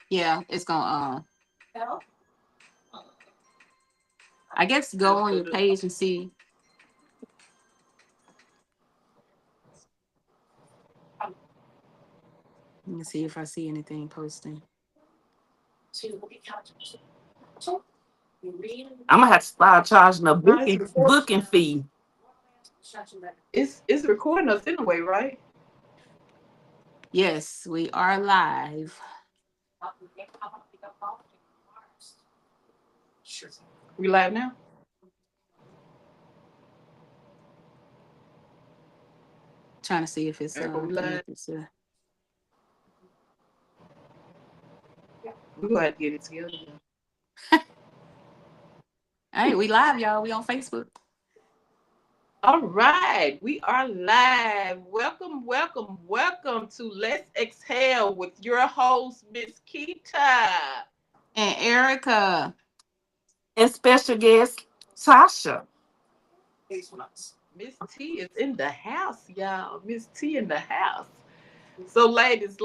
Yeah, it's gonna. I guess go on your page and see. Let me see if I see anything posting. I'm gonna have to start charging a No, it's booking fee. it's recording us anyway, right? Yes, we are live. We live now. Trying to see if it's Erica, we live. connected to. We gonna have to get it together. Hey, we live, y'all. We on Facebook. All right, we are live. Welcome, welcome, welcome to Let's Exhale with your host, Miss Keita. And Erica. And special guest Tasha. Miss T is in the house, y'all. Miss T in the house. So, ladies,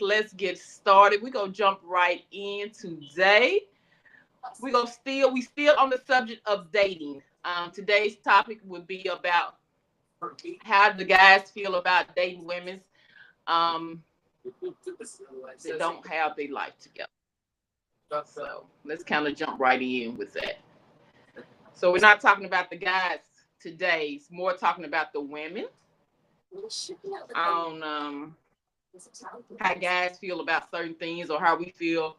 let's get started. We're gonna jump right in today. We still on the subject of dating. Today's topic would be about how the guys feel about dating women um, that don't have their life together. So let's kind of jump right in with that. So we're not talking about the guys today. It's more talking about the women on how guys feel about certain things or how we feel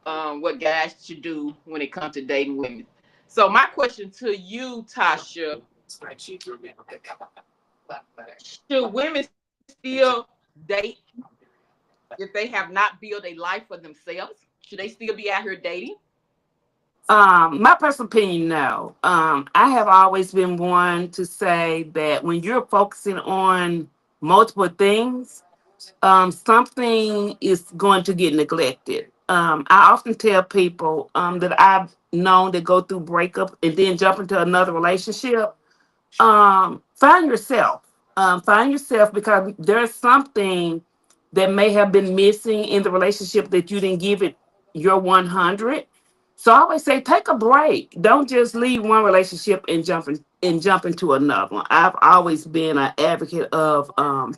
what guys should do when it comes to dating women. So my question to you, Tasha, should women still date if they have not built a life for themselves? Should they still be out here dating? My personal opinion, no. I have always been one to say that when you're focusing on multiple things, something is going to get neglected. I often tell people that I've known that go through breakup and then jump into another relationship. Find yourself. Find yourself because there's something that may have been missing in the relationship that you didn't give it your 100. So I always say take a break. Don't just leave one relationship and jump into another one. I've always been an advocate of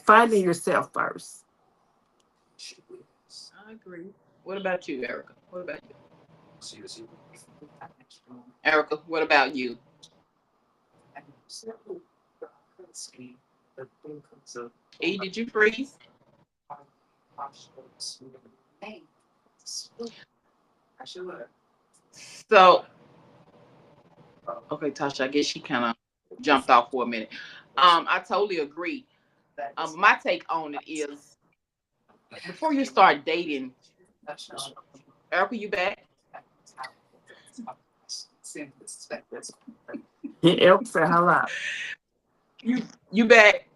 finding yourself first. I agree. What about you, Erica? What about you? Erica, what about you? E, did you freeze? So, okay, Tasha, I guess she kind of jumped off for a minute. I totally agree. My take on it is before you start dating, Erica, you back? Elk said hello. You you back?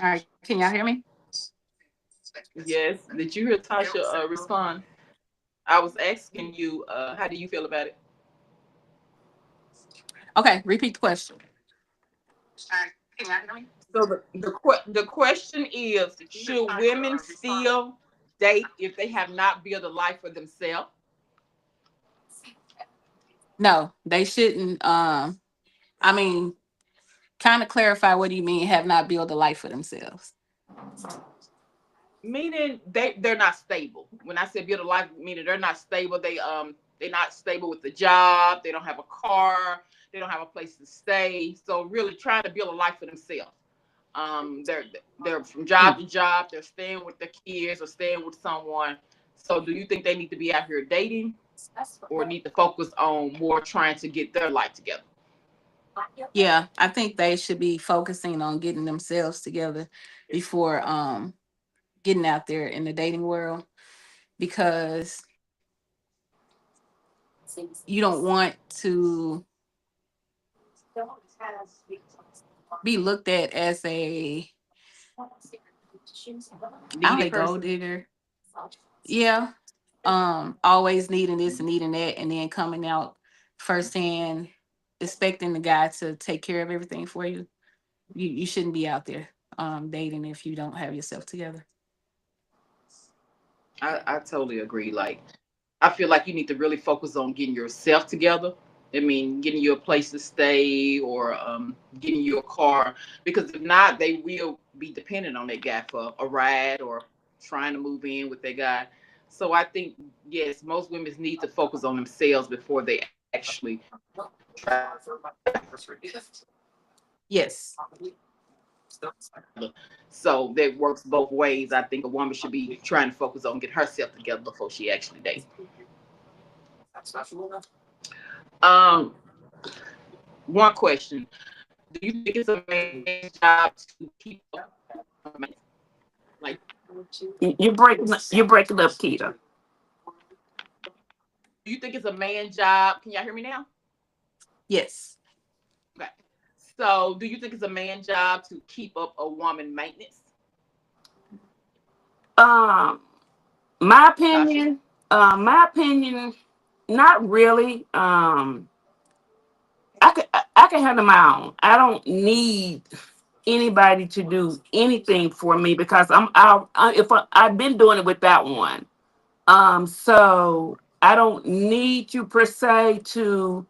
All right, can y'all hear me? Yes. Did you hear Tasha respond? I was asking you, how do you feel about it? Okay, repeat the question. So the question is, should women still date if they have not built a life for themselves? No, they shouldn't. I mean, kind of clarify what do you mean have not built a life for themselves? Meaning they're not stable. When I say build a life, meaning they're not stable. They're not stable with the job. They don't have a car. They don't have a place to stay. So really trying to build a life for themselves. They're from job to job. They're staying with their kids or staying with someone. So do you think they need to be out here dating or need to focus on more trying to get their life together? Yeah, I think they should be focusing on getting themselves together before getting out there in the dating world because you don't want to be looked at as a I don't Needy say gold person. digger. Yeah. Always needing this and needing that and then coming out firsthand expecting the guy to take care of everything for you. you shouldn't be out there dating if you don't have yourself together. I totally agree. Like, I feel like you need to really focus on getting yourself together. I mean, getting you a place to stay or getting you a car. Because if not, they will be dependent on that guy for a ride or trying to move in with that guy. So I think, yes, most women need to focus on themselves before they actually try to find a guy Yes, together. So that works both ways. I think a woman should be trying to focus on get herself together before she actually dates. Um, One question: do you think it's a man's job to keep up a man? Like, You're breaking up, Keita. do you think it's a man job? Can y'all hear me now? yes, Okay. So, do you think it's a man job to keep up a woman maintenance, Um, my Tasha? opinion, my opinion, not really. I can handle my own. I don't need anybody to do anything for me because I've been doing it with that one. So I don't need you per se to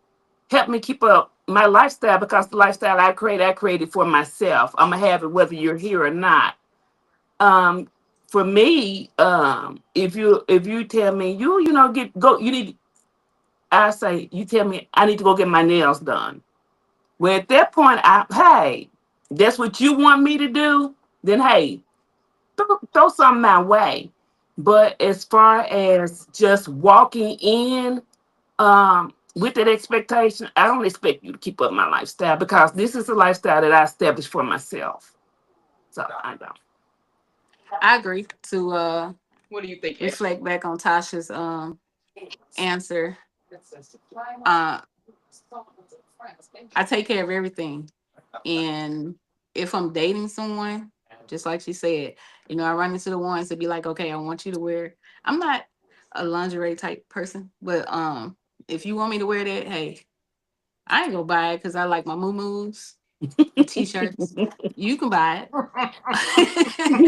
help me keep up my lifestyle because the lifestyle I created for myself. I'm gonna have it whether you're here or not. Um, for me, if you tell me you know get go you need I say you tell me I need to go get my nails done. Well, at that point, hey, that's what you want me to do. Then hey, throw something my way. But as far as just walking in with that expectation, I don't expect you to keep up my lifestyle because this is a lifestyle that I established for myself. So I don't. I agree to What do you think, Eric? reflect back on Tasha's answer. Uh, I take care of everything, and if I'm dating someone, just like she said, I run into the ones that be like, okay, I want you to wear. I'm not a lingerie type person, but if you want me to wear that, hey, I ain't gonna buy it because I like my moo and t-shirts. You can buy it.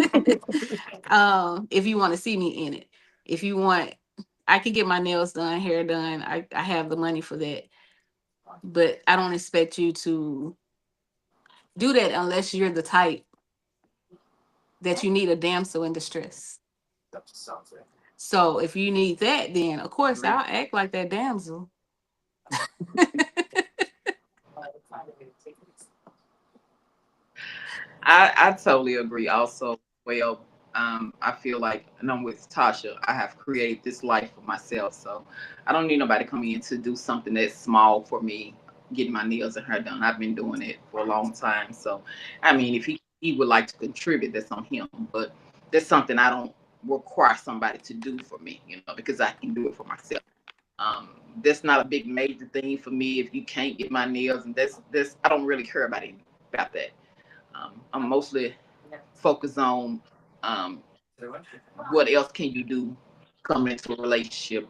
If you want to see me in it. If you want, I can get my nails done, hair done. I have the money for that. But I don't expect you to do that unless you're the type that you need a damsel in distress. So if you need that, then of course I'll act like that damsel. I totally agree. Also, well, I feel like, and I'm with Tasha. I have created this life for myself, so I don't need nobody coming in to do something that's small for me. Getting my nails and hair done. I've been doing it for a long time. So, I mean, if he would like to contribute, that's on him. But that's something I don't require somebody to do for me, because I can do it for myself. That's not a big major thing for me. If you can't get my nails, and that's I don't really care about that. I'm mostly focused on um, what else can you do coming into a relationship.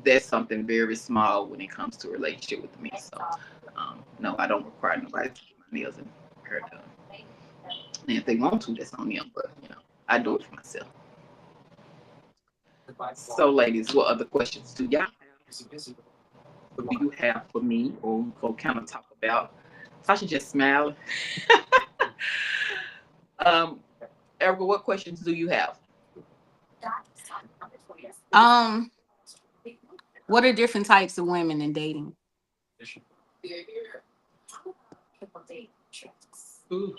That's something very small when it comes to a relationship with me. So, no, I don't require nobody to get my nails and hair done. And if they want to, that's on them. But I do it for myself. So, ladies, what other questions do y'all have? What do you have for me, or we go kind of talk about? Tasha just smiling. um, Erica, what questions do you have? Um, what are different types of women in dating? Ooh.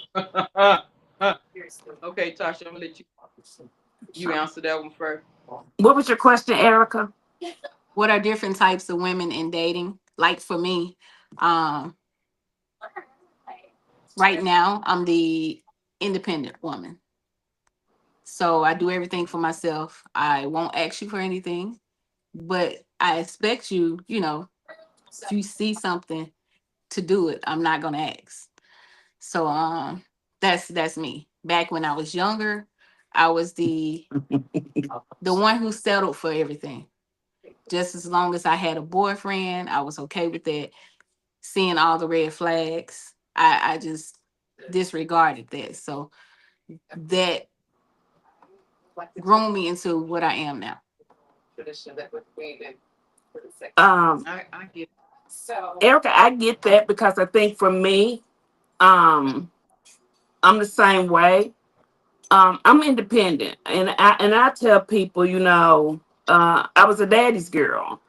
Okay, Tasha, I'm gonna let you answer that one first. What was your question, Erica? What are different types of women in dating? Like for me, um, right now I'm the independent woman. So I do everything for myself. I won't ask you for anything, but I expect you, if you see something to do it, I'm not gonna ask. So that's me. Back when I was younger, I was the one who settled for everything. Just as long as I had a boyfriend, I was okay with that. Seeing all the red flags, I just disregarded that. So that groomed me into what I am now. Um, I get. Erica, I get that because I think for me, um, I'm the same way. I'm independent, and I tell people, I was a daddy's girl,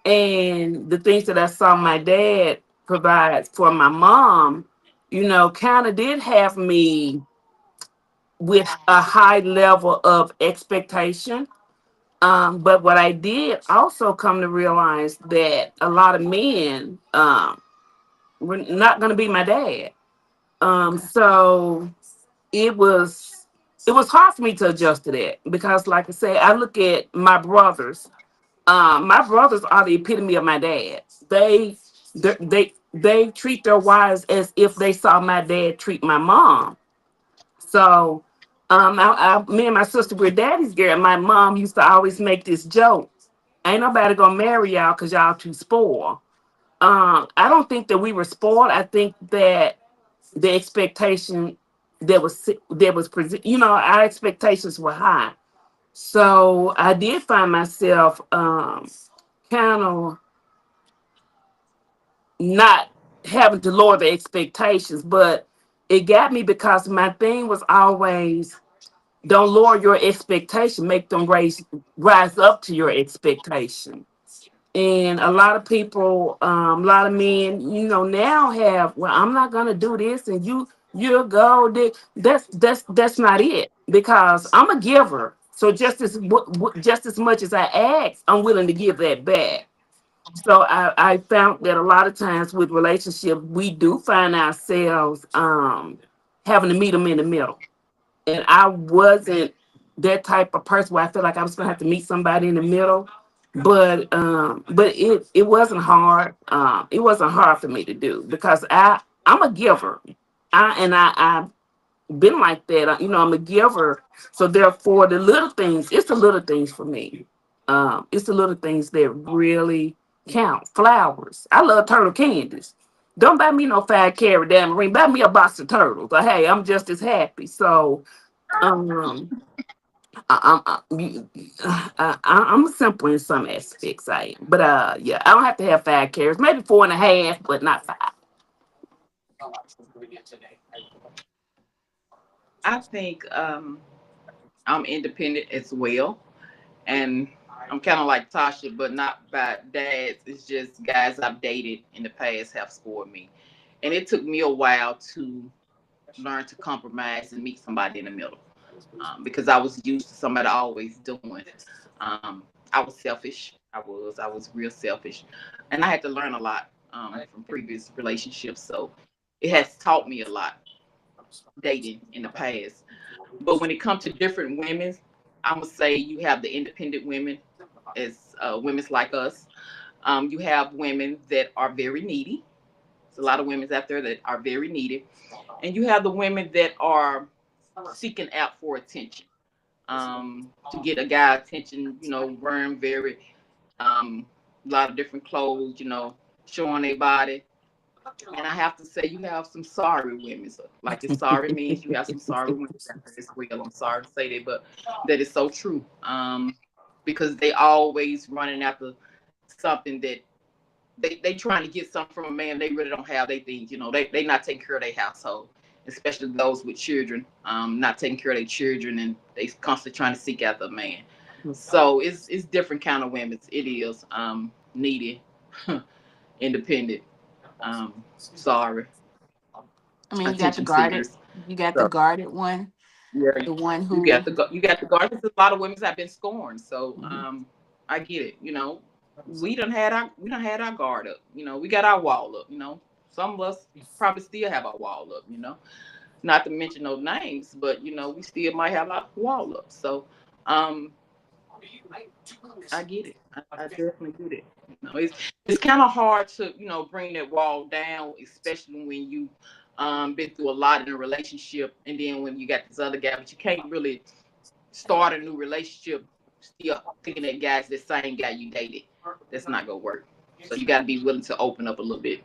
and the things that I saw my dad provide for my mom, kind of did have me with a high level of expectation. But what I did also come to realize that a lot of men were not going to be my dad. So it was it was hard for me to adjust to that because, like I said, I look at my brothers. My brothers are the epitome of my dad. They treat their wives as if they saw my dad treat my mom. So, me and my sister were daddy's girl. My mom used to always make this joke: "Ain't nobody gonna marry y'all because y'all too spoiled." I don't think that we were spoiled. I think that the expectation that was present, our expectations were high. So I did find myself kind of not having to lower the expectations, but it got me because my thing was always don't lower your expectation, make them rise up to your expectation. And a lot of people, a lot of men, now have, well, I'm not gonna do this, and you'll go. That's not it. Because I'm a giver, so just as much as I ask, I'm willing to give that back. So I found that a lot of times with relationships, we do find ourselves having to meet them in the middle. And I wasn't that type of person where I feel like I was gonna have to meet somebody in the middle. But it wasn't hard. It wasn't hard for me to do because I'm a giver. I've been like that. I'm a giver. So therefore, the little things. It's the little things for me. It's the little things that really count. Flowers. I love turtle candies. Don't buy me no 5 carat diamond ring. Buy me a box of turtles. But hey, I'm just as happy. So um, I'm simple in some aspects. I am, but yeah, I don't have to have 5 carats. Maybe 4.5, but not 5. I think I'm independent as well, and I'm kind of like Tasha, but not by dads. It's just guys I've dated in the past have scored me, and it took me a while to learn to compromise and meet somebody in the middle, because I was used to somebody always doing. I was selfish. I was real selfish, and I had to learn a lot from previous relationships. So it has taught me a lot dating in the past. But when it comes to different women, I'm gonna say you have the independent women, as women's like us. You have women that are very needy. There's a lot of women out there that are very needy, and you have the women that are seeking out for attention. To get a guy attention, wearing very a lot of different clothes, showing their body. And I have to say, you have some sorry women. So, like it's sorry means you have some sorry women out there as well. I'm sorry to say that, but that is so true. Because they always running after something that they trying to get something from a man they really don't have. They think, they not taking care of their household, especially those with children, not taking care of their children, and they constantly trying to seek out the man. So it's different kind of women. It is needy, independent. Sorry, I mean, attention seekers. you got the So guarded one, yeah, the one you who, got the guard. Because a lot of women have been scorned. So mhm. I get it. We done had our guard up. We got our wall up. Some of us probably still have our wall up. Not to mention no names, but we still might have our wall up. So um, I get it. I definitely get it. It's kind of hard to bring that wall down, especially when you been through a lot in a relationship, and then when you got this other guy, but you can't really start a new relationship still thinking that guy's the same guy you dated. That's not gonna work. So you got to be willing to open up a little bit.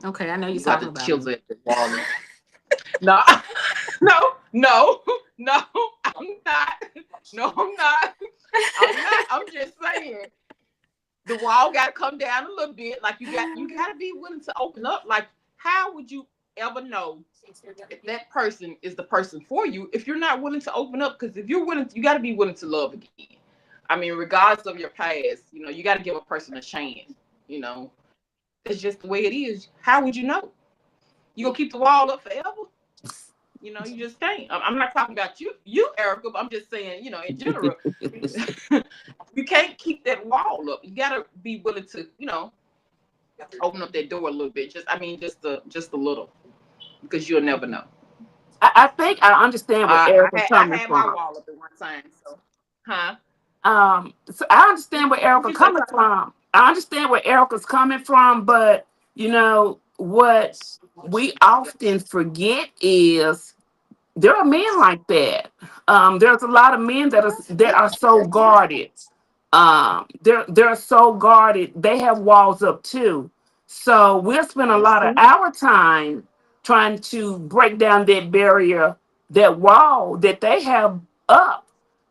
Okay, I know you're You got talking to about me. chisel at the wall. No, no, no, no, I'm not. No, I'm not. I'm not. I'm just saying the wall got to come down a little bit. Like you got to be willing to open up. Like how would you ever know if that person is the person for you if you're not willing to open up? Because if you're willing, you got to be willing to love again. I mean, regardless of your past, you got to give a person a chance. You know, it's just the way it is. How would you know? You gonna keep the wall up forever? You just can't. I'm not talking about you, Erica, but I'm just saying, in general, you can't keep that wall up. You gotta be willing to, open up that door a little bit. Just a little, because you'll never know. I think I understand where Erica's I coming had my from. wall up at one time, so huh? So I understand where What Erica you say? coming from. I understand where Erica's coming from, but what we often forget is there are men like that. There's a lot of men that are so guarded. They're so guarded. They have walls up too. So we'll spend a That's lot of true. our time trying to break down that barrier, that wall that they have up.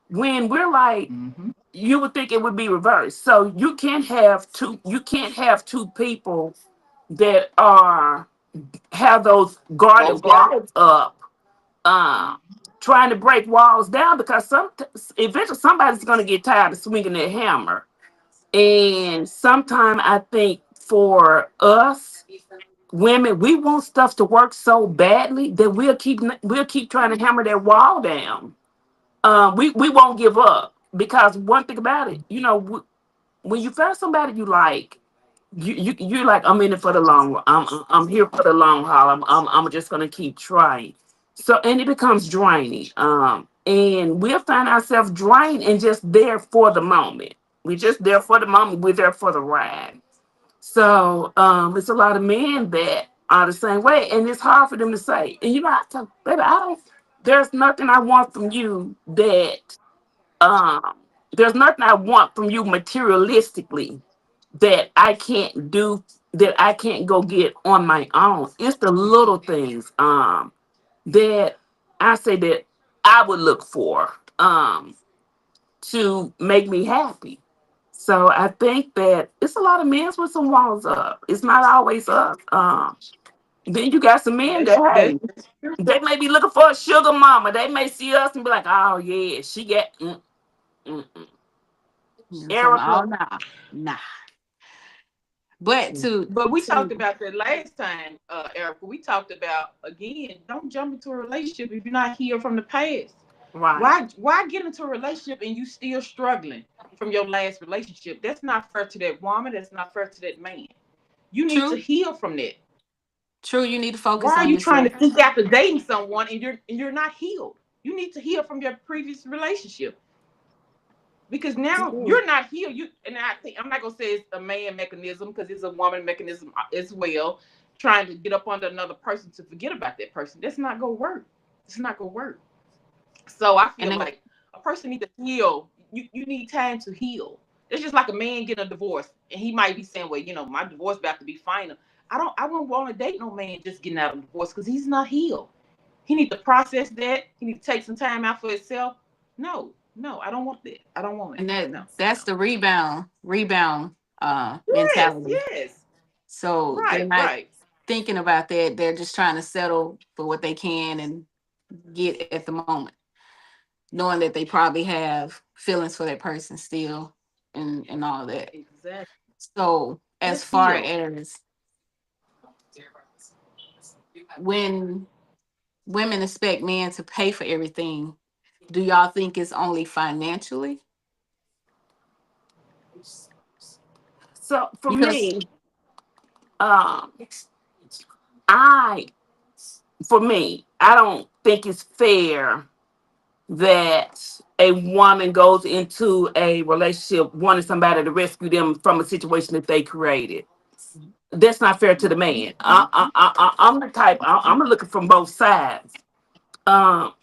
When we're like, Mm-hmm. you would think it would be reversed. So you can't have two people that are have those guarded Both guarded. walls up, um, trying to break walls down, because eventually somebody's going to get tired of swinging that hammer. And sometimes I think for us women, we want stuff to work so badly that we'll keep trying to hammer that wall down. We won't give up, because one thing about it, when you find somebody you like, you're like, I'm in it for the long run. I'm here for the long haul. I'm just gonna keep trying. So, and it becomes draining. And we'll find ourselves drained and just there for the moment. We're just there for the moment. We're there for the ride. So, it's a lot of men that are the same way, and it's hard for them to say. And I tell baby, I don't. There's nothing I want from you that um. There's nothing I want from you materialistically that I can't do, that I can't go get on my own. It's the little things that I say that I would look for to make me happy. So I think that it's a lot of men with some walls up. It's not always us. Then you got some men that, That's hey, they may be looking for a sugar mama. They may see us and be like, oh yeah, she got mm, mm. Tell me, oh Erica. nah, nah. But But we talked to about that last time, Erica. We talked about, again, don't jump into a relationship if you're not healed from the past. Right. Why get into a relationship and you still struggling from your last relationship? That's not fair to that woman. That's not fair to that man. You need to true, heal from that. true, you need to Why focus are on you trying yourself. to seek after dating someone and you're not healed? You need to heal from your previous relationship, because now Mm. you're not healed. And I think, I'm not gonna say it's a man mechanism, because it's a woman mechanism as well, trying to get up under another person to forget about that person. That's not gonna work. It's not gonna work. So I And feel then, like a person needs to heal. You need time to heal. It's just like a man getting a divorce, and he might be saying, "Well, my divorce about to be final." I wouldn't want to date no man just getting out of divorce, because he's not healed. He needs to process that. He needs to take some time out for himself. No, no, I don't want that. I don't want it. and No, that's no. the rebound Yes, mentality. yes. So they're Right, not right. thinking about that. They're just trying to settle for what they can and get at the moment, knowing that they probably have feelings for that person still, and all of that. Exactly. So as Let's far heal. as when women expect men to pay for everything, do y'all think it's only financially? So for Because me, um, I I don't think it's fair that a woman goes into a relationship wanting somebody to rescue them from a situation that they created. That's not fair to the man. I'm the type. I'm looking from both sides.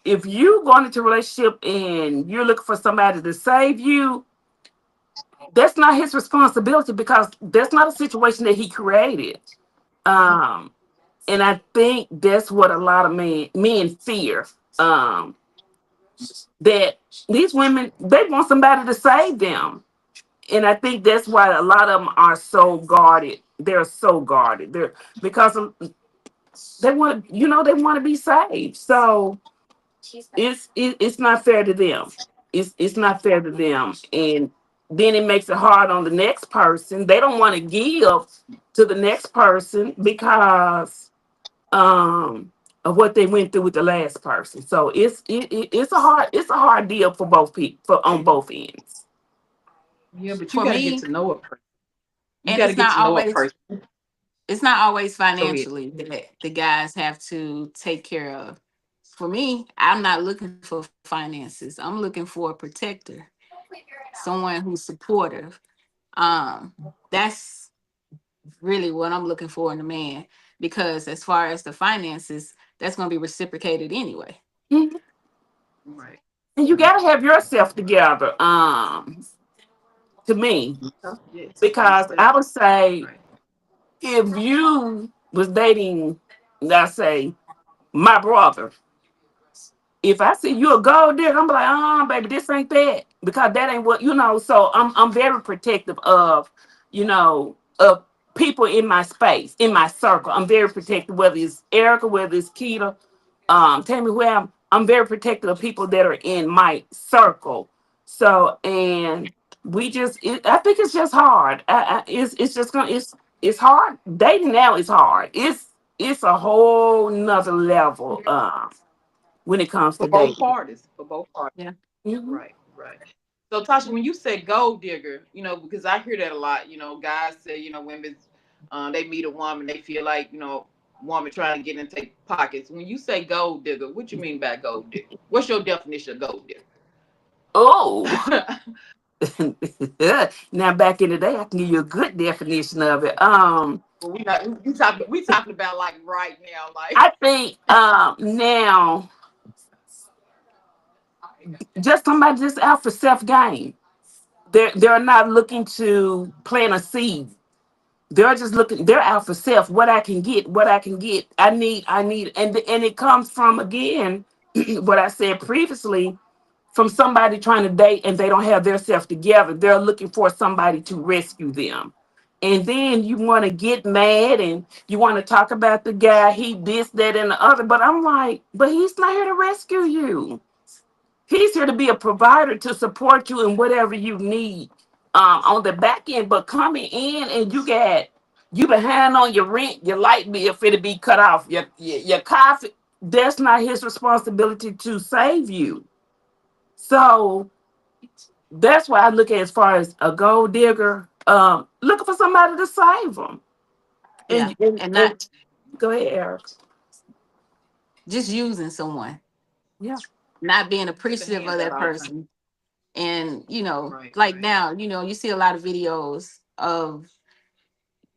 If you going into a relationship and you're looking for somebody to save you, that's not his responsibility, because that's not a situation that he created. Um, and I think that's what a lot of men fear. Um, that these women, they want somebody to save them, and I think that's why a lot of them are so guarded. They're so guarded. They're because they want to, they want to be saved. So it's not fair to them. It's not fair to them, and then it makes it hard on the next person. They don't want to give to the next person because of what they went through with the last person. So it's a hard deal for both people for on both ends. Yeah, but you For got to get me, to know a person. You and got to get to know a person. it's not always Go ahead. financially that the guys have to take care of. For me, I'm not looking for finances. I'm looking for a protector, someone who's supportive. Um, that's really what I'm looking for in a man, because as far as the finances, that's going to be reciprocated anyway. Mhm. Right. And you Right. got to have yourself together. To me, Yes. because Most I would definitely. say Right. if you was dating, let's say my brother, if I see you a gold digger, I'm like, baby, this ain't that because that ain't what. So I'm very protective of people in my space, in my circle. I'm very protective, whether it's Erica, whether it's Keita, tell me where I'm very protective of people that are in my circle. So and I think it's just hard. It's just gonna it's hard. Dating now is hard. It's a whole nother level when it comes For to both dating. parties. For both parties. Yeah. Mhm. Right. Right. So Tasha, when you say gold digger, because I hear that a lot. Guys say, women, they meet a woman, they feel like, woman trying to get into their pockets. When you say gold digger, what you mean by gold digger? What's your definition of gold Oh, digger? now back in the day, I can give you a good definition of it. Well, we talking about like right now, like. I think now just somebody just out for self gain. They're not looking to plant a seed. They're just looking. They're out for self. What I can get. What I can get. I need, and it comes from again what I said previously from somebody trying to date and they don't have their self together. They're looking for somebody to rescue them. And then you want to get mad and you want to talk about the guy, he this, that, and the other. But I'm like, but he's not here to rescue you. He's here to be a provider to support you in whatever you need on the back end. But coming in and you behind on your rent, your light bill for to be cut off, your coffee. That's not his responsibility to save you. So that's why I look at as far as a gold digger, looking for somebody to save them. Yeah. And And not go ahead, Eric. just using someone, Yeah. not being Keep the appreciative of hands out that all the time. person. And, Right. like Right. now, you see a lot of videos of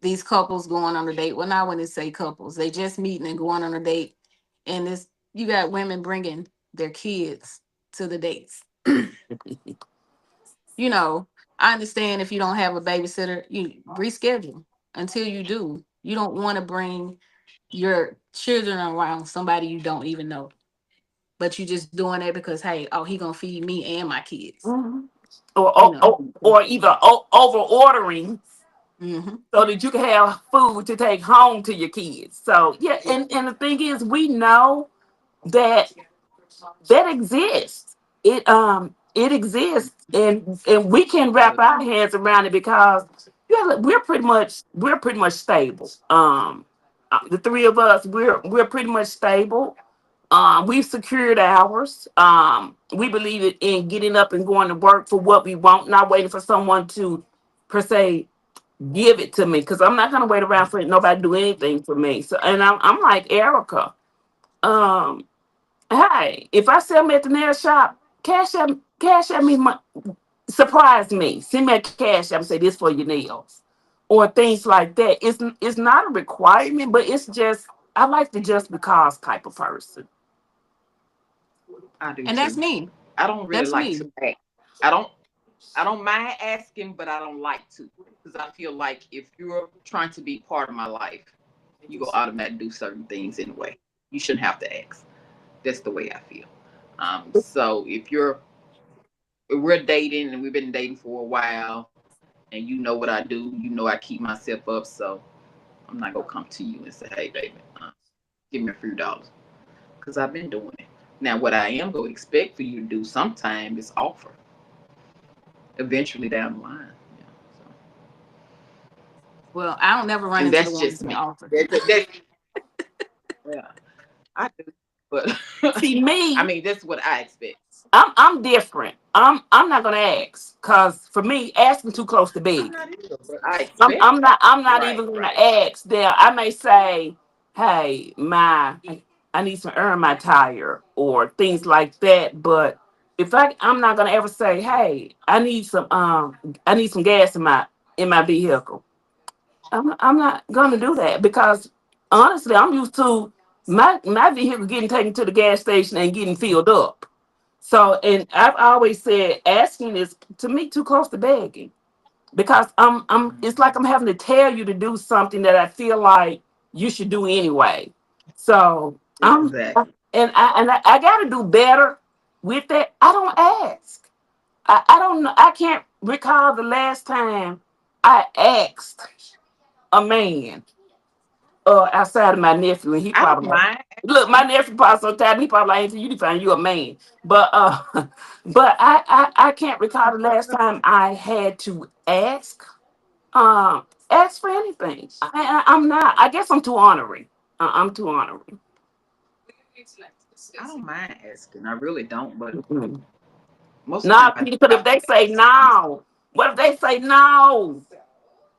these couples going on a date. Well, not when they say couples, they just meeting and going on a date. And you got women bringing their kids to the dates. you know, I understand if you don't have a babysitter, you reschedule until you do. You don't want to bring your children around somebody you don't even know, but you just doing it because, hey, oh, he gonna feed me and my kids. Mhm. You know. Or either over ordering Hmm. so that you can have food to take home to your kids. So yeah, and the thing is, we know that that exists. It exists, and we can wrap our hands around it because yeah, look, we're pretty much stable. The three of us, we're pretty much stable. We've secured ours. We believe in getting up and going to work for what we want, not waiting for someone to per se give it to me because I'm not gonna wait around for nobody to do anything for me. So, and I'm like Erica. Um, hey, if I sell me at the nail shop, cash at me, surprise me, send me a cash app and say this for your nails, or things like that. It's not a requirement, but it's just I like the just because type of person. I do And that's too. me. I don't really That's like me. to ask. I don't. I don't mind asking, but I don't like to because I feel like if you're trying to be part of my life, you go automatically do certain things anyway. You shouldn't have to ask. That's the way I feel. So if we're dating and we've been dating for a while, and you know what I do, you know I keep myself up, so I'm not gonna come to you and say, "Hey, baby, give me a few dollars," because I've been doing it. Now, what I am gonna expect for you to do sometime is offer. Eventually down the line, yeah. So, Well, I don't never run and into the that's ones just that me. offer. Yeah, I do, but See me, I mean, that's what I expect. I'm different. I'm not gonna ask because for me, asking too close to I'm begging. not either, but I expect it. I'm not Right, even gonna right. ask them. I may say, "Hey, I need some air in my tire," or things like that. But if I'm not gonna ever say, "Hey, I need some gas in my vehicle." I'm not gonna do that because honestly, I'm used to my vehicle getting taken to the gas station and getting filled up. So, and I've always said asking is to me too close to begging because it's like I'm having to tell you to do something that I feel like you should do anyway. So Exactly. I got to do better with that. I don't ask. I don't know. I can't recall the last time I asked a man outside of my nephew, and he I don't probably like, mind. look, my nephew probably so tired, he probably like, "Ain't you to find you a man." But but I can't recall the last time I had to ask for anything. I'm not. I guess I'm too honoring. I'm too honoring. I don't mind asking. I really don't, but Mm-mm. most of the Nah, time I Peter, because if they say I'm no, what if they say no?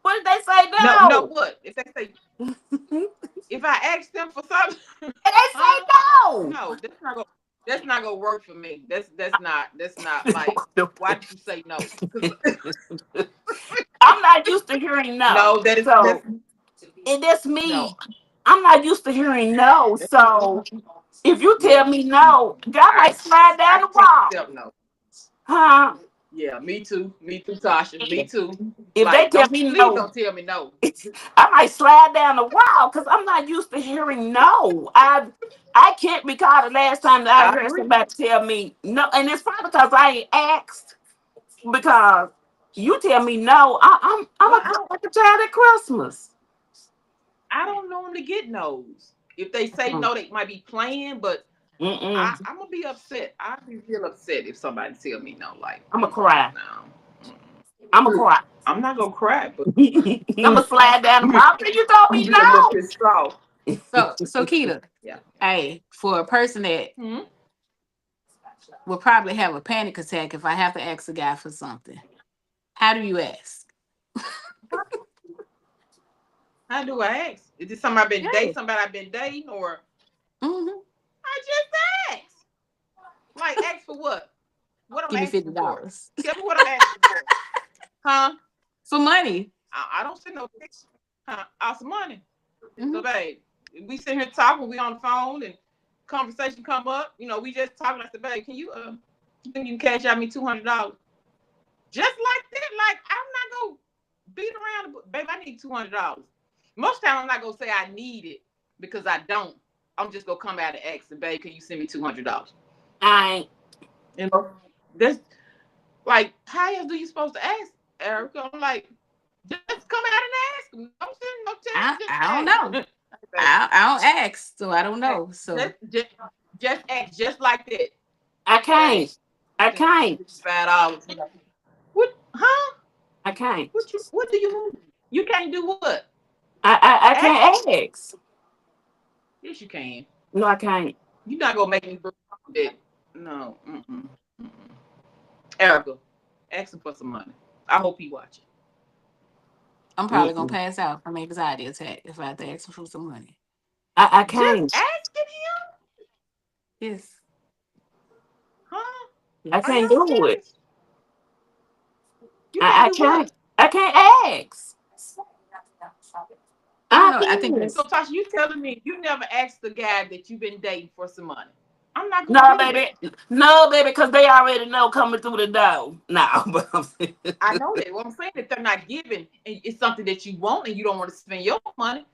What if they say no, no. no? What if they say if I ask them for something? And they say Huh? no. No, that's not gonna work for me. That's not like why did you say no? 'Cause I'm not used to hearing no. no, that's So, and that's no. me. I'm not used to hearing no. So, if you Yeah, tell me no, I I might slide I down the can't wall. accept no. Huh? Yeah, me too. Me too, Tasha. Me too. If they Like, tell don't me please no, don't tell me no. I might slide down the wall because I'm not used to hearing no. I can't recall the last time that I I heard agree. somebody tell me no, and it's probably because I ain't asked. Because you tell me no, I'm Well, a girl like a child at Christmas. I don't normally get no's. If they say no, they might be playing, but Mm-mm. I'm gonna be upset. I'd be real upset if somebody tell me no. Like, I'm a cry. no. I'm a cry. I'm not gonna cry, but I'm a slide down the wall. You told I'm me gonna be a little no. pissed off. So Keita, Yeah. hey, for a person that Hmm. will probably have a panic attack if I have to ask a guy for something, how do you ask? How do I ask? Is this somebody I've been dating? Yeah. Somebody I've been dating, or Hmm. I just ask? Like, ask for what? What I'm Give me fifty asking for? dollars Tell me what I'm asking for. Huh? for money. I don't send no picture. Huh? Out some money. So, Hmm. babe, we sit here talking. We on the phone and conversation come up. We just talking. I said, babe, you think you can cash out me $200? Just like that. Like, I'm not gonna beat around the bush. Babe, I need $200. Most time I'm not gonna say I need it because I don't. I'm just gonna come out and ask and babe, can you send me $200? I ain't. You know, that's like how else do you supposed to ask, Erica? I'm like, just come out and ask them. Don't send no text. Just I don't know. ask. I don't ask, so I don't know. So just, just, just ask, just like that. I Babe, can't. I can't. $5. What? Huh? I can't. What do you mean? You can't do what? I Ask? can't ask. Yes, you can. No, I can't. You're not gonna make me believe that. No. Mm-mm. Mm-mm. Erica, ask him for some money. I hope he watching. I'm probably gonna Mm-mm. pass out from anxiety attack if I have to ask him for some money. I Just can't. asking him, Yes. huh? I Are Yes. can't y'all do it. serious? You can't I do can't. what? I can't ask. I don't I know. I think can't. that's So Tasha, you telling me you never asked the guy that you've been dating for some money? I'm not gonna No, do that. baby. No, baby, because they already know coming through the door. No, but I'm saying. I know that. What I'm saying, if they're not giving, and it's something that you want, and you don't want to spend your money,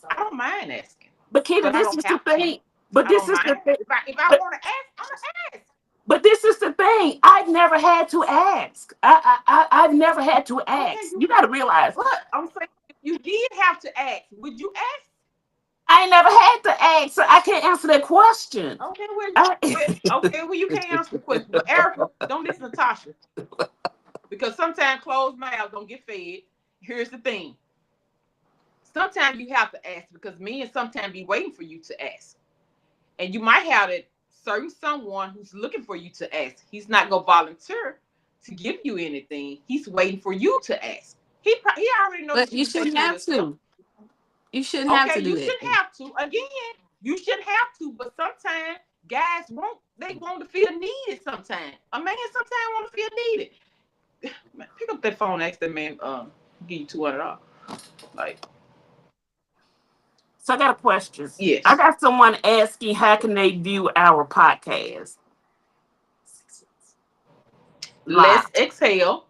I don't mind asking, But Kita, but I this don't is the have to. thing. But I this don't is the mind. thing. If I But want to ask, I'm gonna ask. but this is the thing. I've never had to ask. I've never had to Okay, ask. you. You got to realize But I'm saying, if you did have to ask, would you ask? I ain't never had to ask, so I can't answer that question. Okay, well, I, okay, well, you can't answer the question. But Erica, don't listen to Tasha, because sometimes closed mouths don't get fed. Here's the thing: sometimes you have to ask because men sometimes be waiting for you to ask, and you might have that certain someone who's looking for you to ask. He's not gonna volunteer to give you anything. He's waiting for you to ask. He already knows But what you you can say shouldn't to have yourself. to. You shouldn't have Okay, to do you that. shouldn't have to. Again, you shouldn't have to, but sometimes guys won't. They want to feel needed. Sometimes a man sometimes want to feel needed. Man, pick up that phone, ask that man, give you $200. Like, so I got a question. I yes. got someone asking how can they view our podcast live. Let's exhale.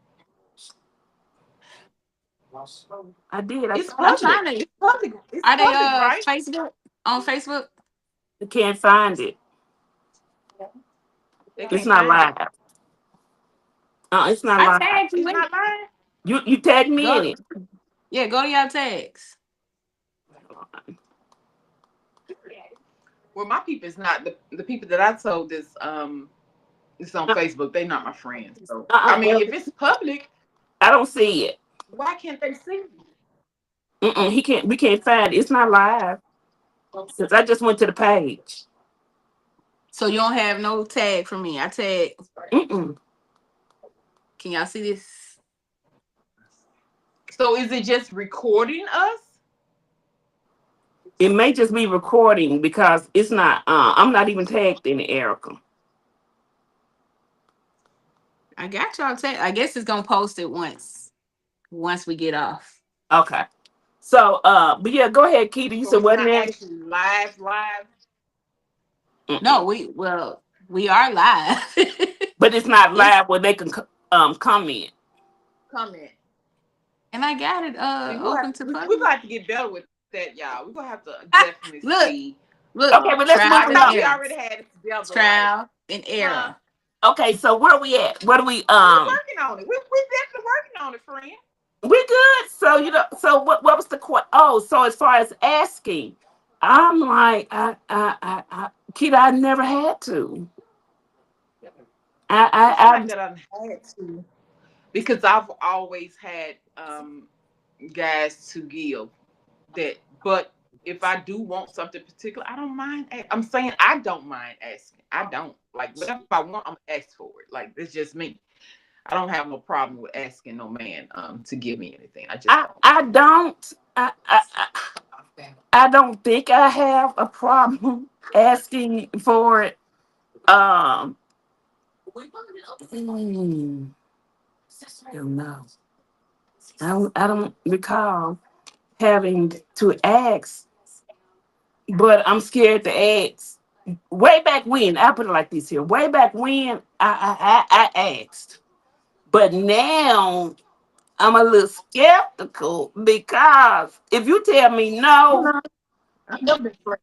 I did. It's I'm public. trying to. It's public. It's Are they public, right? Facebook on Facebook? I can't find it. They It's can't not find it. live. It's not I live. tagged you It's in. not lying. You tagged me in Go. it. Yeah, go to your tags. Well, my people is not the people that I told this. It's on Facebook. They not my friends. So I mean, Well, if it's public, I don't see it. why can't they see? He can't. We can't find it. It's not live. Since I just went to the page. So you don't have no tag for me. I tag. Mm-mm. Can y'all see this? So is it just recording us? It may just be recording because it's not. I'm not even tagged in it, Erica. I got y'all tag. I guess it's gonna post it once we get off. Okay. So, but yeah, go ahead, Keita. You So said it's what not next? actually live, live. Mm-mm. No, we are live. But it's not It's live where they can comment. Comment. and I got it See, open to we public. got to get better with that, y'all. We're gonna have to definitely Look, see. look, Okay, but let's move I trial and thought along. we error. already had it together, like, Trial and huh? error. Okay, so where are we at? What do we We're working on it. We definitely working on it, friend. we good? So so what was the question? Oh, so as far as asking, I'm like Keita, I never had to. It's not I that I had to, because I've always had guys to give that. But if I do want something particular, I don't mind. I'm saying I don't mind asking. I don't, like, whatever I want, I'm gonna ask for it. Like, it's just me. I don't have no problem with asking no man to give me anything. I just don't. I don't I don't think I have a problem asking for it. Um, mm, I don't know. I don't recall having to ask, but I'm scared to ask. Way back when, I put it like this here. Way back when, I asked, but now I'm a little skeptical because if you tell me no, No, I've never been afraid.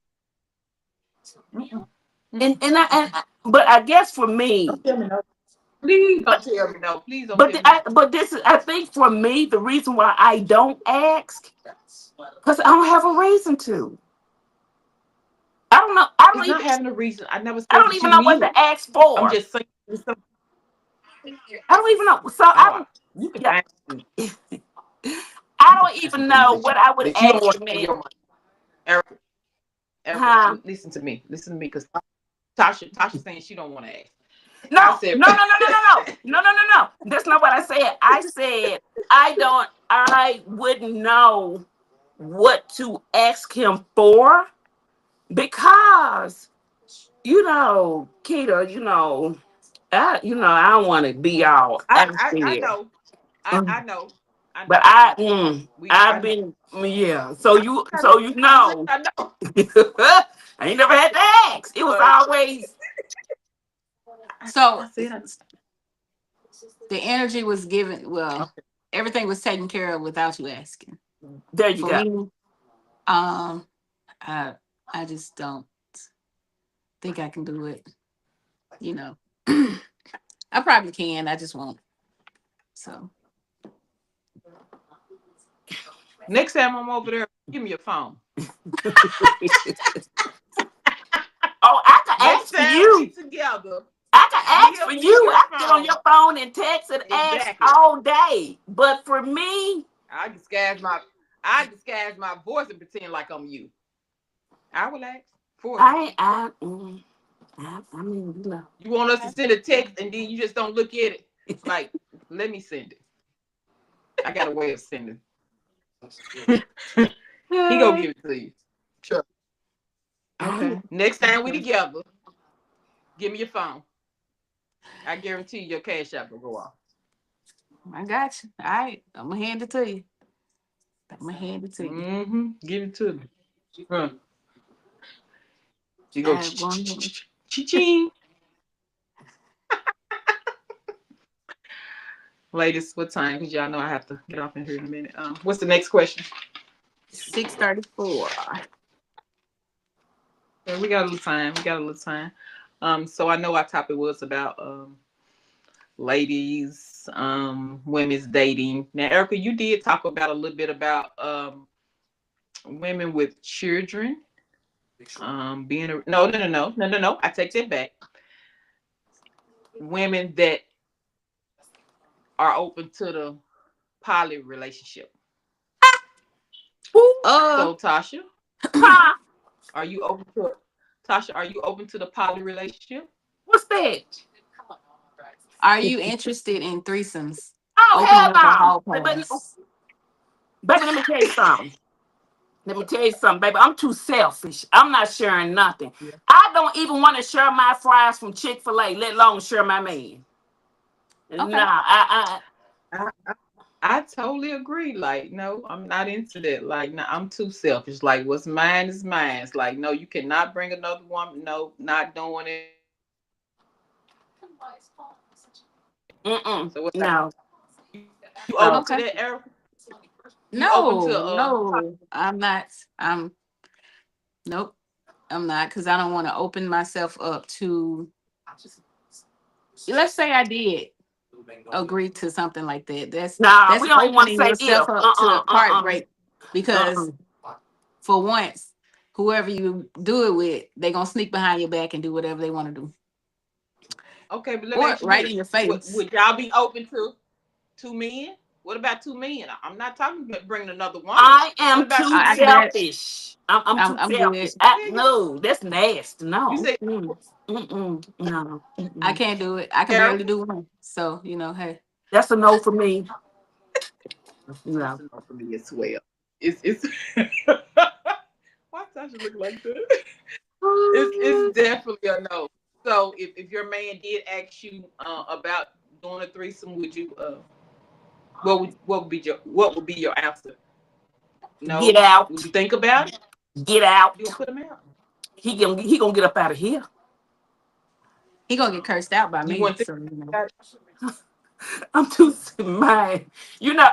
Mm-mm. but I guess for Don't me, tell me no. Please don't tell me no. Please don't but tell me no. but this is I think for me the reason why I don't ask because I don't have a reason to. I don't know. It's not having a reason. I never I said don't that even you know what need to it. ask I'm for. just saying. I don't even know. So Oh, you can yeah, ask me. I You can don't ask even me things know what I would that you don't ask want the to spend man. your money. Erica, Erica, Huh? listen to me. Listen to me, because Tasha saying she don't want to ask. No, I said, no, no, no, no, no, no, no, no, no, no. That's not what I said. I said I don't. I wouldn't know what to ask him for because Keita, I don't want to be all I active. know, I know, I But know, I know. I I've know. been, yeah. So I know. I said know. I know. I ain't never had to ask. It was But always So I said I the energy was given. Well, okay. everything was taken care of without you asking. there. You For go. me, Um, I I just don't think I can do it. You know, I probably can. I just won't. So Next time I'm over there, give me your phone. Oh, I can Next ask for time we you. together, I can ask for give me you. your I can get on phone. your phone and text and ask Exactly. all day. But for me, I disguise my I disguise my voice and pretend like I'm you. I will ask for you. I mean, you know. You want us to send a text and then you just don't look at it. Like, let me send it. I got a way of sending. He gonna give it to you. Sure. okay, Next time we okay. together, give me your phone. I guarantee you your cash app will go off. I got you. All right, I'm gonna hand it to you. I'm gonna hand it to you. Mm-hmm. Give it to me. Huh. You go I'm going. ching. Ladies, what time? Because y'all know I have to get off in here in a minute. What's the next question? 6:34. Yeah, we got a little time. We got a little time. So I know our topic was about ladies, women's dating. Now, Erica, you did talk about a little bit about women with children. Being a no. I take that back. Women that are open to the poly relationship. Uh, So Tasha, Huh? are you open to it? Tasha, are you open to the poly relationship? What's that? are you interested in threesomes? Oh, Opening hell up a no. hall Baby, pass. baby, let me tell you something. Let me tell you something, baby. I'm too selfish. I'm not sharing nothing. I don't even want to share my fries from Chick-fil-A, let alone share my man. Okay. Nah, I, I totally agree. Like, no, I'm not into that. Like, no, I'm too selfish. Like, what's mine is mine. It's like, no, you cannot bring another woman. No, not doing it. mm-mm. So what's that? No, You no. open to Okay. that, Erica? You open to No, no, I'm not. I'm nope. I'm not because I don't want to open myself up to. Let's say I did agree to something like that. Nah, That's we don't even want to opening say if. yourself up to heartbreak Uh-uh. because for once, whoever you do it with, they gonna sneak behind your back and do whatever they want to do, okay, but let me or ask you right in this: your face. would y'all be open to two men? What about two men? I'm not talking about bringing another woman. I What am about too two I men? can do that. selfish. I'm too I'm good. selfish. There you go. No, that's nasty. You No. say, Mm-mm. No. I Mm-mm. can't do it. I can barely Erica? do one. So hey. That's a no for me. That's No. enough for me as well. It's why Tasha look like that? It's definitely a no. So if your man did ask you about doing a threesome, would you what would be your answer? Get No. Would out. you think about it? Get You out. gonna put him out? He gonna get up out of here. He gonna get cursed out by You me. wouldn't think So about it? I'm too mad. You know.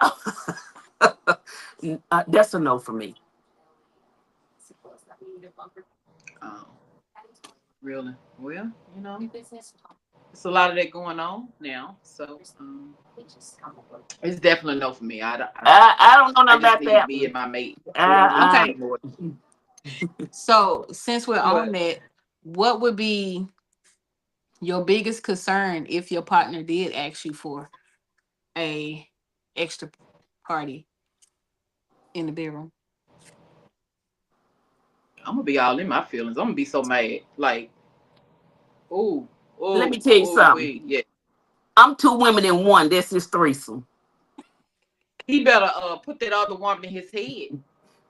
That's a no for me. Oh, really? Well, it's a lot of that going on now. So it's definitely a no for me. I don't know I nothing just about need that me one. and my mate. We don't need Uh, okay. any more. So since we're on What? that, what would be your biggest concern if your partner did ask you for a extra party in the bedroom? I'm gonna be all in my feelings. I'm gonna be so mad. Like, oh, let me oh, tell you oh, something. wait, yeah. I'm two women in one. That's his threesome. He better put that other woman in his head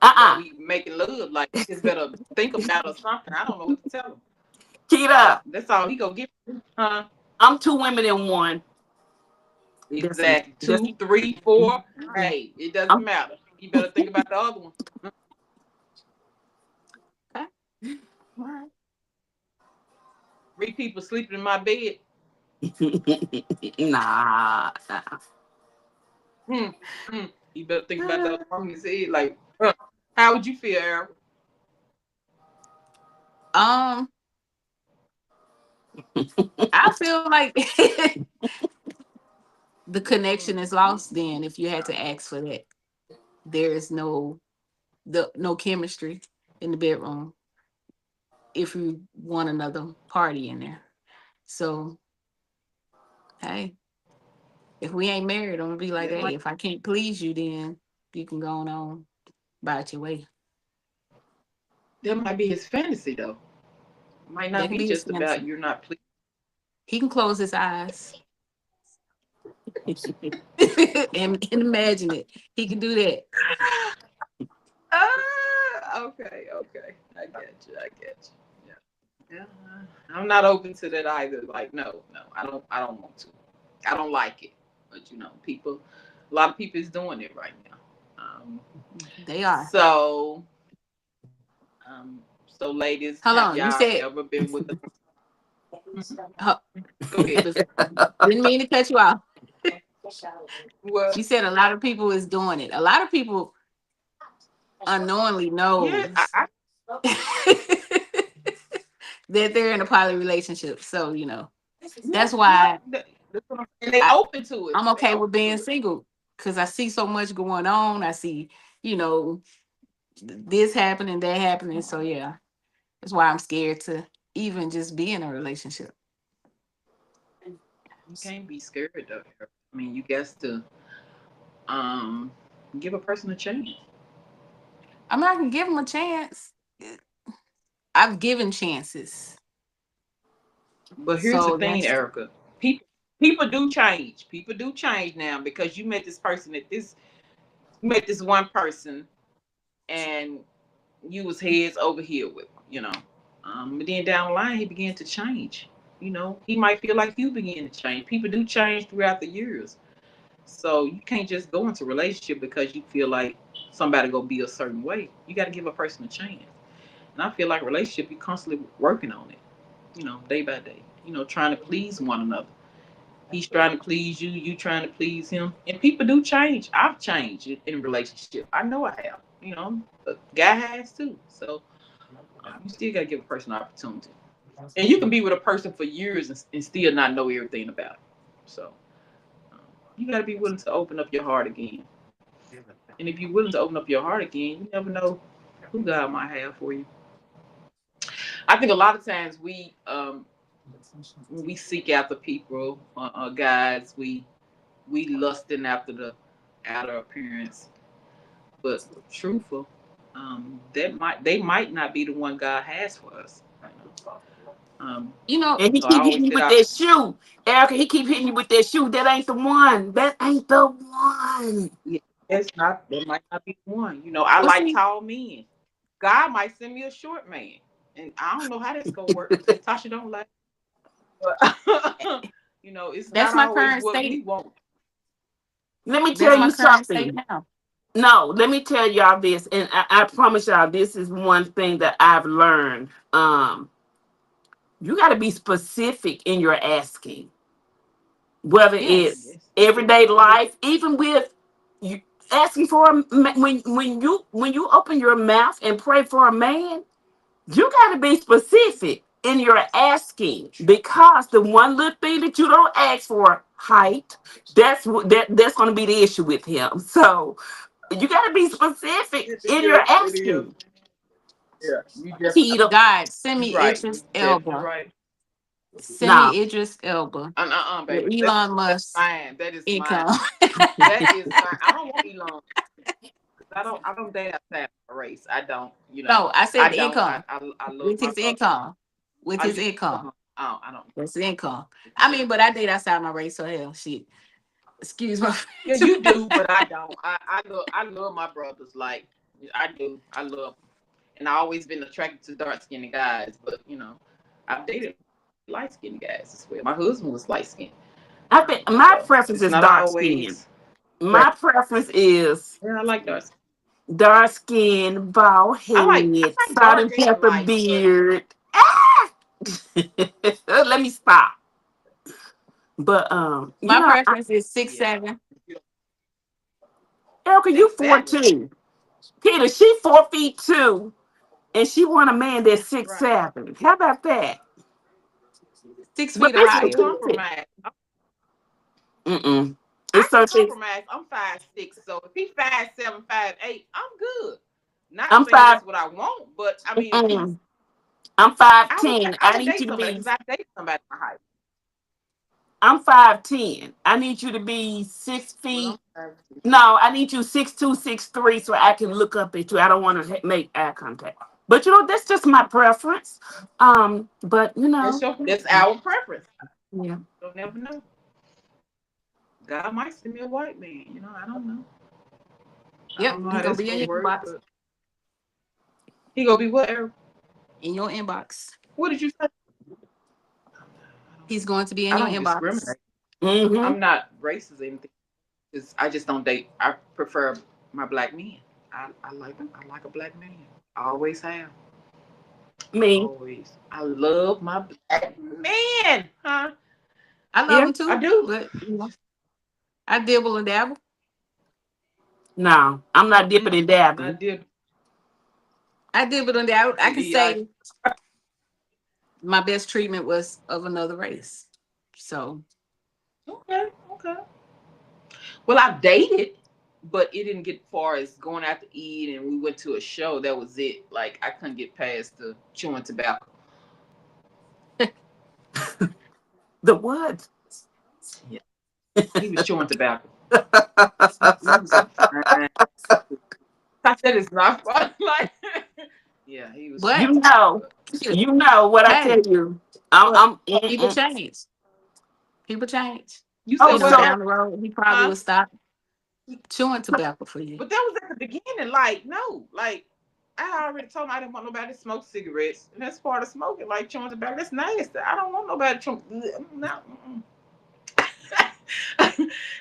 while Uh-uh. we making love. Like, he just better think about or something. I don't know what to tell him. Keep it up. That's all he gonna get. Huh? I'm two women in one. That's it. Exactly. Two, three, four. Hey, it doesn't I'm, matter. He better think about the other one. Okay. All right. Three people sleeping in my bed. nah. Hmm. Hmm. He better think about the other woman in his head. Like, huh, How would you feel, Eric? Um, I feel like the connection is lost then if you had to ask for that. There is no chemistry in the bedroom if you want another party in there. So hey, if we ain't married, I'm gonna be like, That hey, might if I can't please you, then you can go on about your way. that might be his fantasy though. Might That not can be be his just about fantasy. you're not pleased. He can close his eyes and imagine it. He can do that. Okay, okay. I get you. I get you. Yeah. Yeah. I'm not open to that either. Like, no, no, I don't want to. I don't like it. But people a lot of people is doing it right now. They are. So so ladies, Hold have on. You y'all said ever been with a huh, go ahead. didn't mean to cut you off. Well, You said a lot of people is doing it. A lot of people unknowingly yeah, knows that they're in a poly relationship. So, yeah, that's yeah. why That's what and they I, open to it. I'm They okay with open being to it. single because I see so much going on. I see, you know, this happening, that happening. So yeah, that's why I'm scared to even just be in a relationship. You can't be scared though. I mean, you got to um give a person a chance. I'm not gonna give them a chance. I've given chances. But here's the So thing, that's Erica. People people do change. People do change now because you met this one person and you was heads over here with, But then down the line he began to change. He might feel like you began to change. People do change throughout the years. So you can't just go into a relationship because you feel like somebody gonna be a certain way. You gotta give a person a chance. And I feel like relationship, you constantly working on it, day by day, trying to please one another. He's trying to please you, you trying to please him. And people do change. I've changed in relationship. I know I have. The guy has too. So you still gotta give a person an opportunity. And you can be with a person for years and still not know everything about it. So um, you gotta be willing to open up your heart again. And if you're willing to open up your heart again, you never know who God might have for you. I think a lot of times when we seek after people, guys, we lusting after the outer appearance, but truthful, they might not be the one God has for us. you know, And he I keep always hitting you said, with that shoe. Erica, he keep hitting you with that shoe. That ain't the one. That ain't the one. yeah, that might not be the one. I well like see, tall men. God might send me a short man, and I don't know how that's gonna work. Tasha don't like, but it's that's not my always current what we state. want. Let me tell That's my you current state something. now. No, let me tell y'all this, and I promise y'all this is one thing that I've learned. You got to be specific in your asking, whether Yes. it's Yes, everyday life, even with you asking for when you open your mouth and pray for a man, you got to be specific in your asking because the one little thing that you don't ask for, height, that's going to be the issue with him. So you got to be specific it in your is. It is. asking. Yeah, you definitely. Keto. God, send You me right. You Idris definitely Elba. right. Send No, me Idris Elba with Baby. Elon That's Musk fine. That is mine. income. That is fine. I don't want Elon. I don't date outside my race. I don't. No, I I said the don't. I income I, I love with my his brother. income. With I his you. income. I don't. That's the income. I mean, but I date outside my race, so hell shit. Excuse my Yeah, French. you do, but I don't. I love my brothers. Like I do. I love them. And I always been attracted to dark skinned guys. But I've dated light skinned guys as well. My husband was light skinned. I think So my it's preference not is dark always. skin. My preference is Yeah, I like dark. dark skin, bald I head, like salt dark and and pepper light, but beard. Ah! Let me stop. But My preference is six yeah, seven. Erica, you 6'7". 14. Peter, she 4'2", and she want a man that's six Right. seven. How about that? 6 feet But or this I is can higher. good. compromise. Mm-mm. I It's can something. compromise. I'm 5'6", so if he 5'7", 5'8", I'm good. Not I'm saying five. that's what I want, but I mean, if he's, Mm-mm. I'm five I would, ten. I I would need you date to somebody be. because I date somebody my height. I'm 5'10". I need you to be 6 feet. Well, I'm 5'6". No, I need you 6'2", 6'3", so I can look up at you. I don't want to make eye contact. But that's just my preference. But That's our preference. yeah. You'll never know. God might send me a white man. I don't know. I Yep, don't know he how gonna that's be in gonna your work, inbox. but he gonna be whatever. In your inbox. What did you say? He's going to be in I your don't inbox. discriminate. Mm-hmm. I'm not racist or anything. I just don't date. I prefer my black men. I like a black man. I always have. Me. Always. I love my black man. Huh? I love Yeah. him I too, do. but I dibble and dabble. No, I'm not dipping and Mm-mm. I dabbing. did. I dibble and dabble. I can Yeah. say my best treatment was of another race. So Okay. Okay. Well, I dated, but it didn't get far as going out to eat, and we went to a show. That was it. Like I couldn't get past the chewing tobacco. The what? Yeah, he was chewing tobacco. He was a fine. I said it's not fun. Like, yeah, he was but You chewing know, tobacco. you know what I hey, tell you. I'm. but I'm people mm-mm. change. People change. You Oh, said what? so Down the road, he probably Huh? will stop chewing tobacco for you. But that was at the beginning. Like, no, like I already told him I didn't want nobody to smoke cigarettes, and that's part of smoking. Like chewing tobacco, that's nasty. I don't want nobody chewing. No,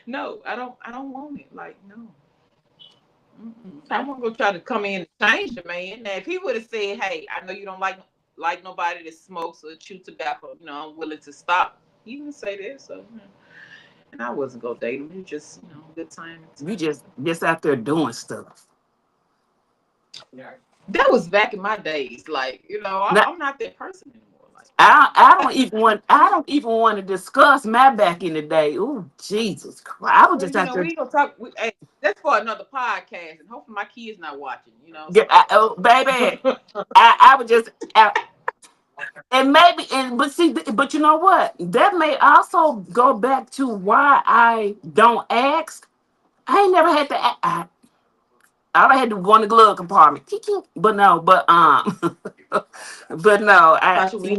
no, I don't. I don't want it. Like, no. Mm-mm. I Okay. won't go try to come in and change the man. Now, if he would have said, "Hey, I know you don't like nobody that smokes or chew tobacco," I'm willing to stop. He didn't say that, so and I wasn't gonna date him. It was just good time. you just out there doing stuff. That was back in my days. Like, Now, I'm not that person anymore. Like, I don't even want to discuss my back in the day. Oh, Jesus Christ! I was well, just out there. we ain't gonna talk. Hey, that's for another podcast, and hopefully my kids not watching. Yeah, oh, baby, I was just out. And maybe, but see, but you know what? That may also go back to why I don't ask. I ain't never had to. I had to go in the glove compartment. But no, but no, Tasha, we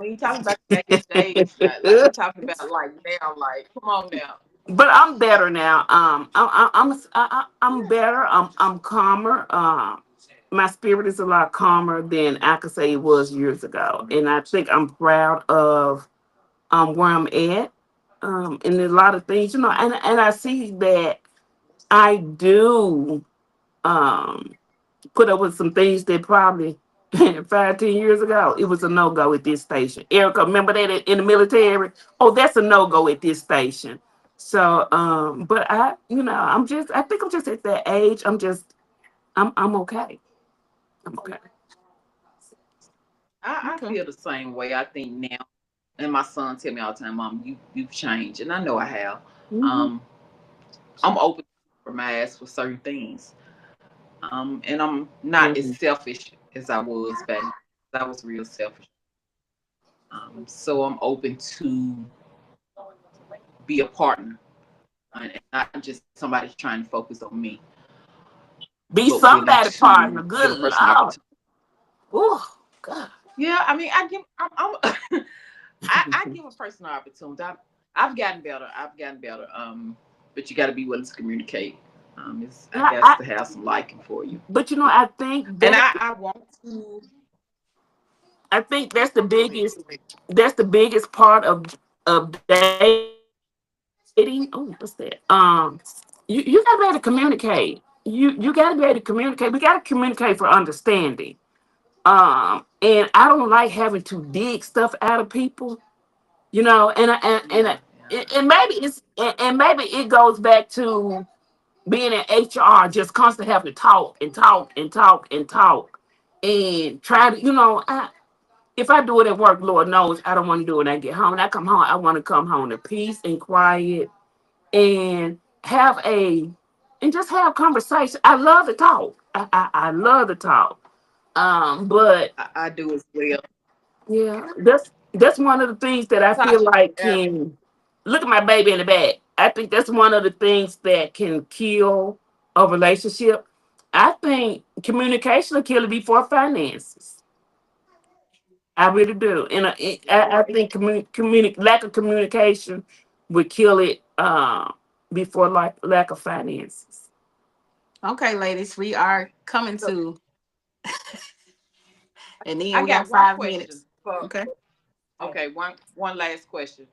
ain't talking about back in the days. Like we talking about like now. Like, come on now. But I'm better now. I'm better. I'm calmer. My spirit is a lot calmer than I could say it was years ago, and I think I'm proud of where I'm at. And a lot of things, and I see that I do um put up with some things that probably 5, 10 years ago it was a no go at this station. Erica, remember that in the military? Oh, that's a no go at this station. So, but I think I'm just at that age. I'm okay. I'm okay. I Okay. feel the same way. I think now, and my son tell me all the time, "Mom, you've changed," and I know I have. Hmm. Um, I'm open to compromise for certain things. And I'm not as Hmm. selfish as I was back then. I was real selfish. So I'm open to be a partner, and not just somebody trying to focus on me, Be but willing somebody partner. to give a Good person an Lord. opportunity. Oh God. Yeah, I mean, I give a person an opportunity. I've gotten better. I've gotten better. But you got to be willing to communicate. I Yeah, guess to have some liking for you, but I think and that I want to. I think that's the Go ahead. biggest part of dating. Oh, what's that? You gotta be able to communicate. You gotta be able to communicate. We gotta communicate for understanding. And I don't like having to dig stuff out of people. And I, Yeah, yeah. and maybe it goes back to being in HR, just constantly having to talk and talk and talk and talk, and try to, if I do it at work, Lord knows I don't want to do it when I get home. When I come home, I want to come home to peace and quiet and and just have conversation. I love to talk. I love to talk. But I do as well. yeah, that's one of the things that I feel Tasha, like can look at my baby in the back. I think that's one of the things that can kill a relationship. I think communication will kill it before finances. I really do, and I think lack of communication would kill it before lack of finances. Okay, ladies, we are coming to an end. I We got got one 5 minutes. question for Okay. okay, one last question.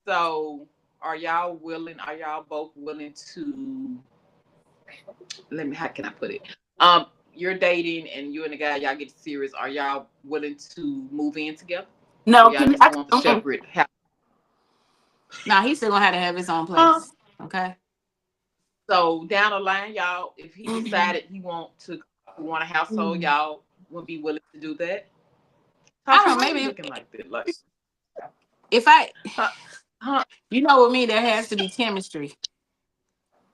So are y'all willing, are y'all both willing to let me how can I put it? You're dating and you and the guy, y'all get serious. Are y'all willing to move in together? Or No, y'all just want the separate house? Now he's still gonna have to have his own Huh? place. Okay. So down the line, y'all, if he mm-mm. decided he want a household, Mm. y'all would be willing to do that. I Tasha, don't why know. you Maybe looking like that? Like, if I, huh? Huh? with me, there has to be chemistry.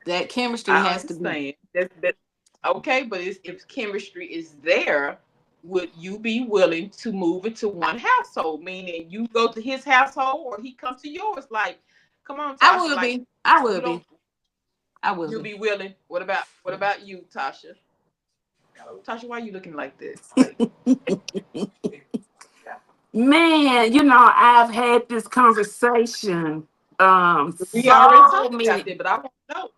That chemistry I has to be. understand. That's okay, but if chemistry is there, would you be willing to move into one household? Meaning you go to his household or he come to yours? Like, come on, I Tasha. will Like, be. I will you be. don't I will you'll be. be willing. What about you, Tasha? Tasha, why are you looking like that? Like, Man, I've had this conversation. we already So talked about many. that, but I want to know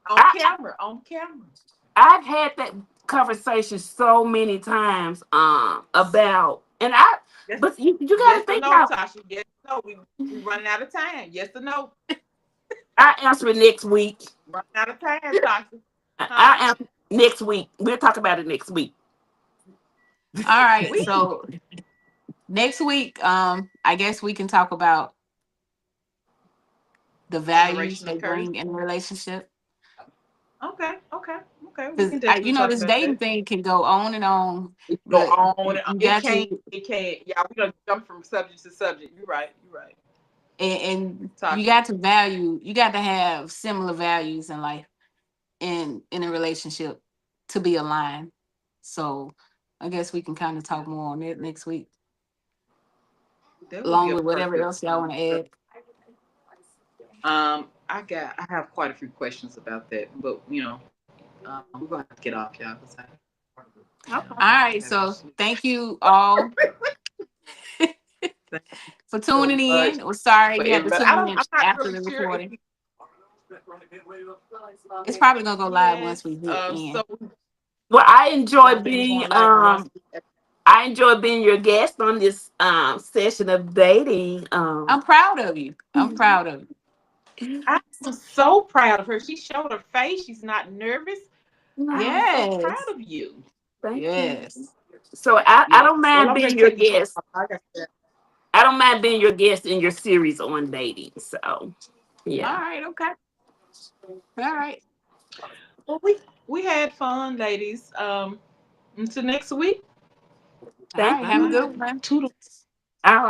on I, camera. On camera. I've had that conversation so many times. About and I, Yes, but you got yes to or think no, now. Tasha? Yes or no. We running out of time. Yes or no? I answer it next week. Running out of time, Tasha. Huh? I answer next week. We'll talk about it next week. All right. We So next week, I guess we can talk about the values they generational curse. bring in a relationship. Okay, okay, okay. We Because can definitely talk this about dating that. thing can go on and on, It can go but on and on. you It got can't. to, It can't. Yeah, we're gonna jump from subject to subject. You're right. You're right. and you Tasha. got to value. You got to have similar values in life in a relationship to be aligned. So I guess we can kind of talk more on it next week, That would be along a with whatever perfect. else y'all want to add. I have quite a few questions about that, but we're gonna have to get off, y'all, because All right. I have to So sleep. thank you all Thank for you so tuning much in. We're sorry for you had to everybody. tune in I'm not after really the sure if recording. It's probably gonna go live once yes. we hit So in. Well, y'all think we're going live once? I enjoy being your guest on this session of dating. I'm proud of you. I'm proud of you. I am so proud of her. She showed her face. She's not nervous. I am so proud Yes. of you. Thank you. Yes. So I Yes. don't Well, mind I'm being gonna your take this. guest. Like I said. I don't mind being your guest in your series on dating. So All yeah. right. Okay. All right. Well, we had fun, ladies. Until next week. All Thank right. Bye Have a you. bye. good one. Toodles. All right.